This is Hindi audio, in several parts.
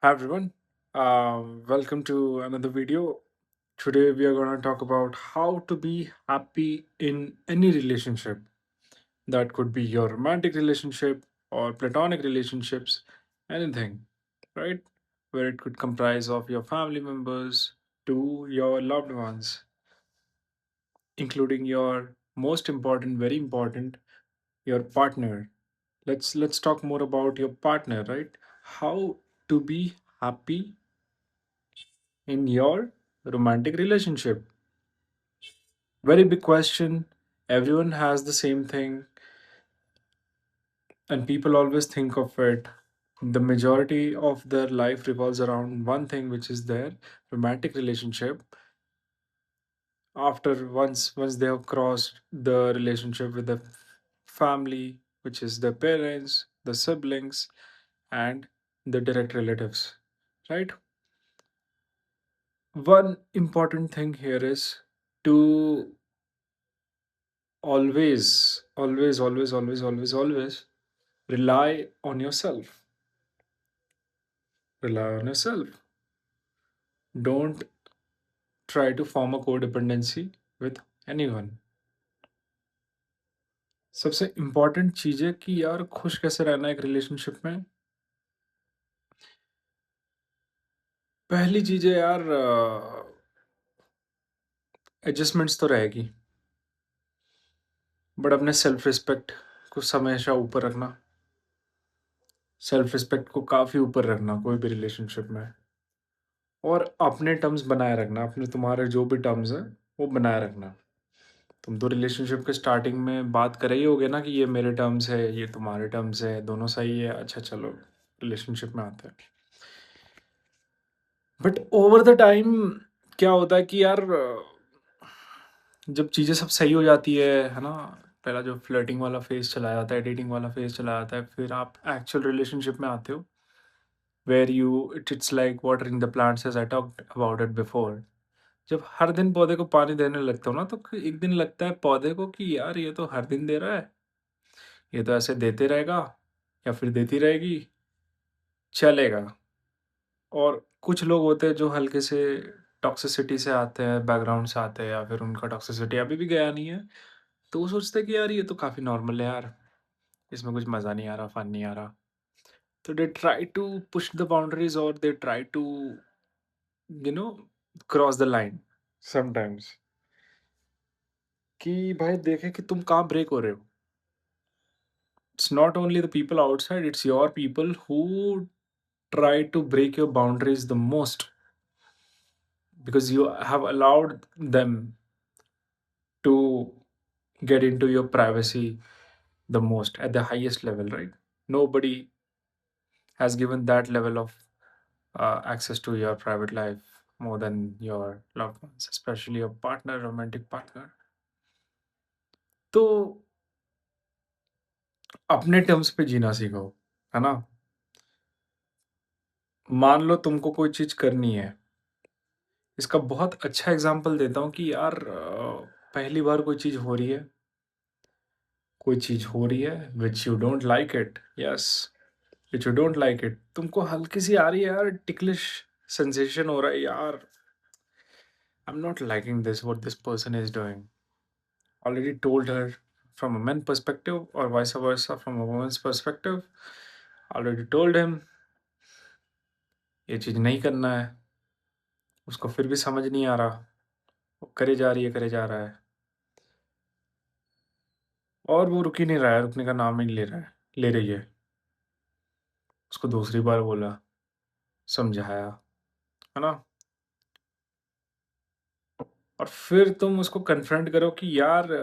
Hi everyone, welcome to another video. Today we are going to talk about how to be happy in any relationship. That could be your romantic relationship or platonic relationships, anything, right? Where it could comprise of your family members to your loved ones, including your most important, very important, your partner. Let's talk more about your partner, right? How to be happy in your romantic relationship. Very big question. Everyone has the same thing, and people always think of it. The majority of their life revolves around one thing, which is their romantic relationship. After once they have crossed the relationship with the family, which is the parents, the siblings, and the direct relatives, right? One important thing here is to always rely on yourself. Rely on yourself. Don't try to form a codependency with anyone. सबसे इम्पोर्टेंट चीज़ है कि यार खुश कैसे रहना है एक रिलेशनशिप में। पहली चीज़ है यार, एडजस्टमेंट्स तो रहेगी, बट अपने सेल्फ रिस्पेक्ट को हमेशा ऊपर रखना। सेल्फ रिस्पेक्ट को काफ़ी ऊपर रखना कोई भी रिलेशनशिप में, और अपने टर्म्स बनाए रखना। अपने तुम्हारे जो भी टर्म्स हैं वो बनाए रखना। तुम तो रिलेशनशिप के स्टार्टिंग में बात कर ही होगे ना कि ये मेरे टर्म्स है, ये तुम्हारे टर्म्स है, दोनों सही है, अच्छा चलो रिलेशनशिप में आते हैं। बट ओवर द टाइम क्या होता है कि यार, जब चीज़ें सब सही हो जाती है ना, पहला जो फ्लर्टिंग वाला फेज चला जाता है, डेटिंग वाला फेज चला जाता है, फिर आप एक्चुअल रिलेशनशिप में आते हो, where you it's like watering the plants as I talked about it before. जब हर दिन पौधे को पानी देने लगता हूँ ना, तो एक दिन लगता है पौधे को कि यार ये तो हर दिन दे रहा है, ये तो ऐसे देते रहेगा या फिर देती रहेगी, चलेगा। और कुछ लोग होते हैं जो हल्के से टॉक्सिसिटी से आते हैं, बैकग्राउंड से आते हैं, या फिर उनका टॉक्सिसिटी अभी भी गया नहीं है, तो वो सोचते हैं कि यार ये तो काफ़ी नॉर्मल है यार, इसमें कुछ मज़ा नहीं आ रहा, फन नहीं आ रहा। तो they try to push the boundaries, और they try to you know cross the line sometimes, कि भाई देखे कि तुम कहाँ ब्रेक हो रहे हो। It's not only the people outside, it's your people who try to break your boundaries the most, because you have allowed them to get into your privacy the most at the highest level, right? Nobody has given that level of access to your private life more than your loved ones, especially your partner, romantic partner. तो अपने टर्म्स पे जीना सीखो, है ना? मान लो तुमको कोई चीज़ करनी है। इसका बहुत अच्छा एग्जांपल देता हूँ कि यार, पहली बार कोई चीज़ हो रही है which you don't like it, yes, which you don't like it, तुमको हल्की सी आ रही है यार, टिकलिश सेंसेशन हो रहा है यार, I am not liking this what this person is doing. Already told her from a man perspective और vice versa from a women's perspective, already told him ये चीज़ नहीं करना है, उसको फिर भी समझ नहीं आ रहा, वो करे जा रही है, करे जा रहा है, और वो रुक ही नहीं रहा है, रुकने का नाम ही नहीं ले रहा है, ले रही है। उसको दूसरी बार बोला, समझाया, है ना? और फिर तुम उसको कन्फ्रंट करो कि यार,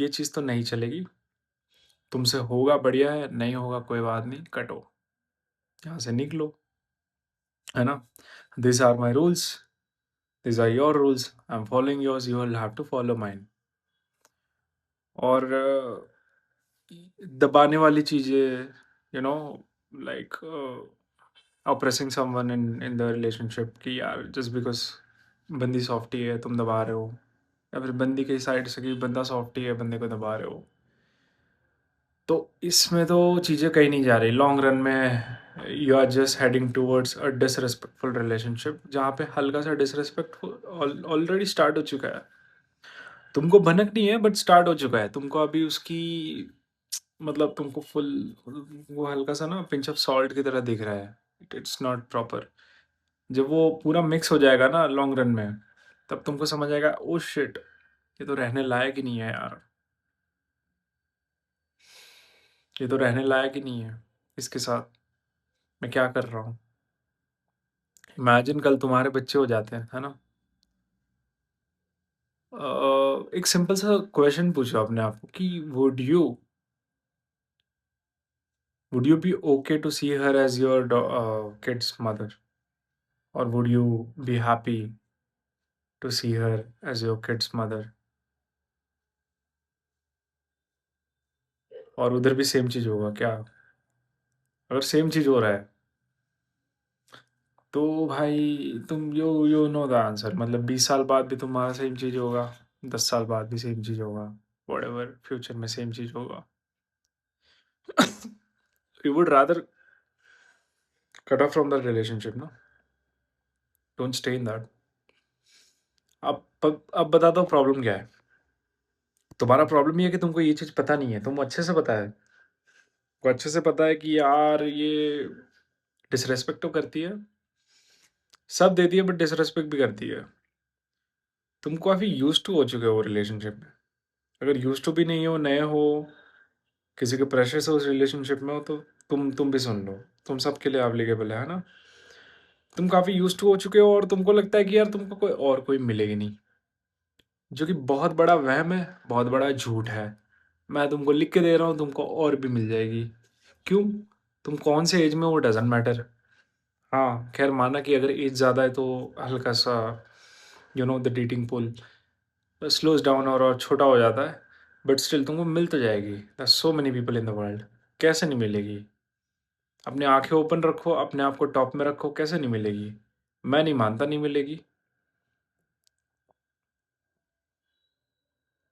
ये चीज़ तो नहीं चलेगी, तुमसे होगा बढ़िया है, नहीं होगा कोई बात नहीं, कटो, यहाँ से निकलो, है ना? This are my rules, this are your rules, I am following yours, you will have to follow mine. और दबाने वाली चीज़ें, you know, like oppressing someone in the relationship, कि यार जस्ट बिकॉज बंदी सॉफ्टी है तुम दबा रहे हो, या फिर बंदी की साइड से कि बंदा सॉफ्टी है बंदे को दबा रहे हो, तो इसमें तो चीज़ें कहीं नहीं जा रही लॉन्ग रन में। You are just heading towards a disrespectful relationship जहाँ पे हल्का सा डिसरिस्पेक्टफुल ऑलरेडी स्टार्ट हो चुका है। तुमको भनक नहीं है बट स्टार्ट हो चुका है। तुमको अभी उसकी मतलब तुमको फुल वो हल्का सा ना पिंच ऑफ सॉल्ट की तरह दिख रहा है। It's not proper. जब वो पूरा मिक्स हो जाएगा ना लॉन्ग रन में, तब तुमको समझ आएगा ओ शिट, ये तो रहने लायक ही नहीं है यार। ये तो रहने लायक ही नहीं है इसके साथ। मैं क्या कर रहा हूँ? इमेजिन कल तुम्हारे बच्चे हो जाते हैं, है ना? एक सिंपल सा क्वेश्चन पूछो अपने आप को कि would you be okay to see her as your kids mother, और would you be happy to see her as your kids mother? और उधर भी सेम चीज होगा क्या? अगर सेम चीज हो रहा है तो भाई तुम यू नो द आंसर। मतलब 20 साल बाद भी तुम्हारा सेम चीज होगा, 10 साल बाद भी सेम चीज होगा, whatever फ्यूचर में सेम चीज होगा। You would rather cut off from the relationship ना, डोंट स्टे इन दैट। अब बता दो प्रॉब्लम क्या है। तुम्हारा प्रॉब्लम ये है कि तुमको ये चीज पता नहीं है। तुम अच्छे से पता है, को अच्छे से पता है कि यार ये डिसरेस्पेक्ट तो करती है, सब देती है बट डिसरेस्पेक्ट भी करती है। तुम काफी यूज टू हो चुके हो रिलेशनशिप में। अगर यूज टू भी नहीं हो, नए हो, किसी के प्रेशर से उस रिलेशनशिप में हो, तो तुम भी सुन लो। तुम सबके लिए एप्लीकेबल है ना? तुम काफी यूज टू हो चुके हो और तुमको लगता है कि यार तुमको कोई मिलेगी नहीं, जो कि बहुत बड़ा वहम है, बहुत बड़ा झूठ है। मैं तुमको लिख के दे रहा हूँ, तुमको और भी मिल जाएगी। क्यों? तुम कौन से एज में वो डजेंट मैटर। हाँ खैर, माना कि अगर एज ज़्यादा है तो हल्का सा the dating pool slows down और छोटा हो जाता है, बट स्टिल तुमको मिल तो जाएगी। The so many people in the world. कैसे नहीं मिलेगी? अपनी आंखें ओपन रखो, अपने आप को टॉप में रखो, कैसे नहीं मिलेगी? मैं नहीं मानता नहीं मिलेगी।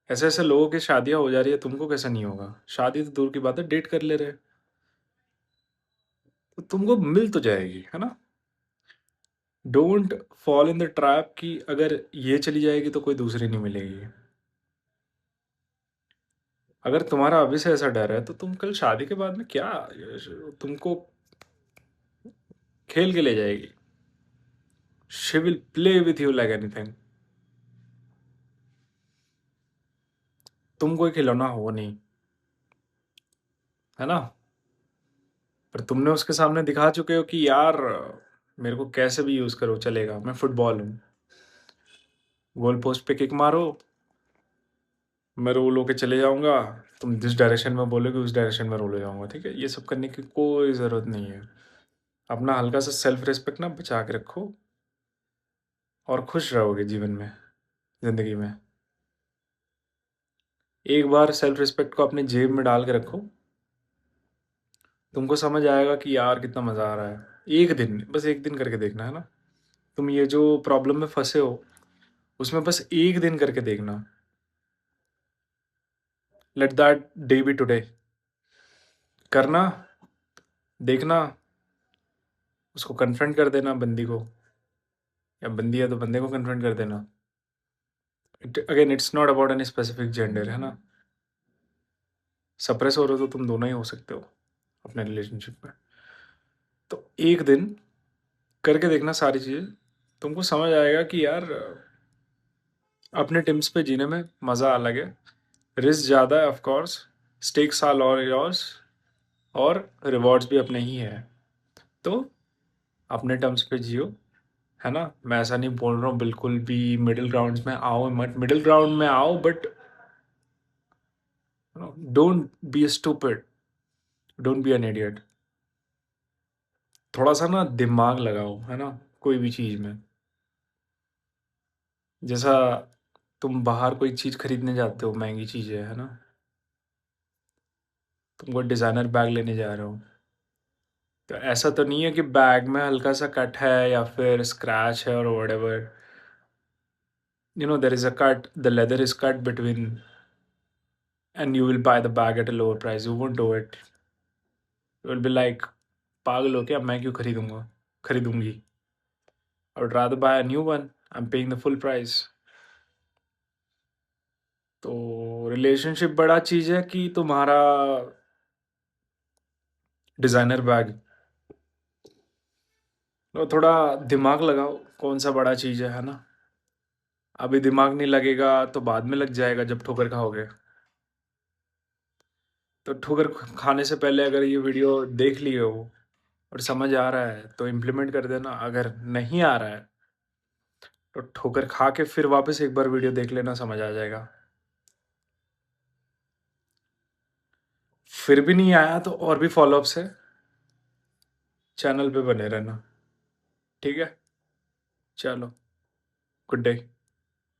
ऐसे ऐसे लोगों की शादियां हो जा रही है, तुमको कैसे नहीं होगा? शादी तो दूर की बात है, डेट कर ले रहे, तो तुमको मिल तो जाएगी, है ना? Don't fall in the trap कि अगर ये चली जाएगी तो कोई दूसरी नहीं मिलेगी। अगर तुम्हारा अभी से ऐसा डर है तो तुम कल शादी के बाद में क्या, तुमको खेल के ले जाएगी। She will play with you like anything. तुम कोई खिलौना हो नहीं, है ना? पर तुमने उसके सामने दिखा चुके हो कि यार मेरे को कैसे भी यूज करो चलेगा, मैं फुटबॉल हूँ। गोल पोस्ट पे किक मारो, मैं रोल होके चले जाऊंगा। तुम जिस डायरेक्शन में बोलोगे उस डायरेक्शन में रोल हो जाऊंगा। ठीक है, ये सब करने की कोई ज़रूरत नहीं है। अपना हल्का सा सेल्फ रिस्पेक्ट ना बचा के रखो, और खुश रहोगे जीवन में, ज़िंदगी में। एक बार सेल्फ रिस्पेक्ट को अपने जेब में डाल के रखो, तुमको समझ आएगा कि यार कितना मज़ा आ रहा है। एक दिन, बस एक दिन करके देखना, है ना? तुम ये जो प्रॉब्लम में फंसे हो उसमें बस एक दिन करके देखना। Let that day be today. करना, देखना, उसको कन्फ्रंट कर देना बंदी को, या बंदी है तो बंदे को कन्फ्रंट कर देना। Again it's not about any specific gender, है ना? सप्रेस हो रहे हो तो तुम दोनों ही हो सकते हो अपने रिलेशनशिप में। तो एक दिन करके देखना सारी चीज़ें, तुमको समझ आएगा कि यार अपने टिम्स पे जीने में मज़ा अलग है। रिस्क ज़्यादा है ऑफ कोर्स, स्टेक्स आर और योर्स, और रिवॉर्ड्स भी अपने ही है। तो अपने टर्म्स पे जियो, है ना? मैं ऐसा नहीं बोल रहा हूँ बिल्कुल भी मिडिल ग्राउंड में आओ मत, मिडिल ग्राउंड में आओ, but don't be stupid, don't be an idiot. थोड़ा सा ना दिमाग लगाओ, है ना? कोई भी चीज़ में। जैसा तुम बाहर कोई चीज़ खरीदने जाते हो, महंगी चीज़ें, है ना? तुम कोई डिज़ाइनर बैग लेने जा रहे हो, तो ऐसा तो नहीं है कि बैग में हल्का सा कट है या फिर स्क्रैच है और whatever, there is a cut, the leather is cut between and you will buy the bag at a lower price. You won't do it. You will be like, पागल हो क्या, मैं क्यों खरीदूंगी. I would rather buy a new one. I'm paying the full price. तो रिलेशनशिप बड़ा चीज़ है कि तुम्हारा डिज़ाइनर बैग. तो थोड़ा दिमाग लगाओ, कौन सा बड़ा चीज़ है ना? अभी दिमाग नहीं लगेगा तो बाद में लग जाएगा जब ठोकर खाओगे. तो ठोकर खाने से पहले अगर ये वीडियो देख लिए हो और समझ आ रहा है तो इम्प्लीमेंट कर देना. अगर नहीं आ रहा है तो ठोकर खा के फिर वापस एक बार वीडियो देख लेना, समझ आ जाएगा. फिर भी नहीं आया तो और भी फॉलोअप्स है, चैनल पे बने रहना. ठीक है, चलो, गुड डे.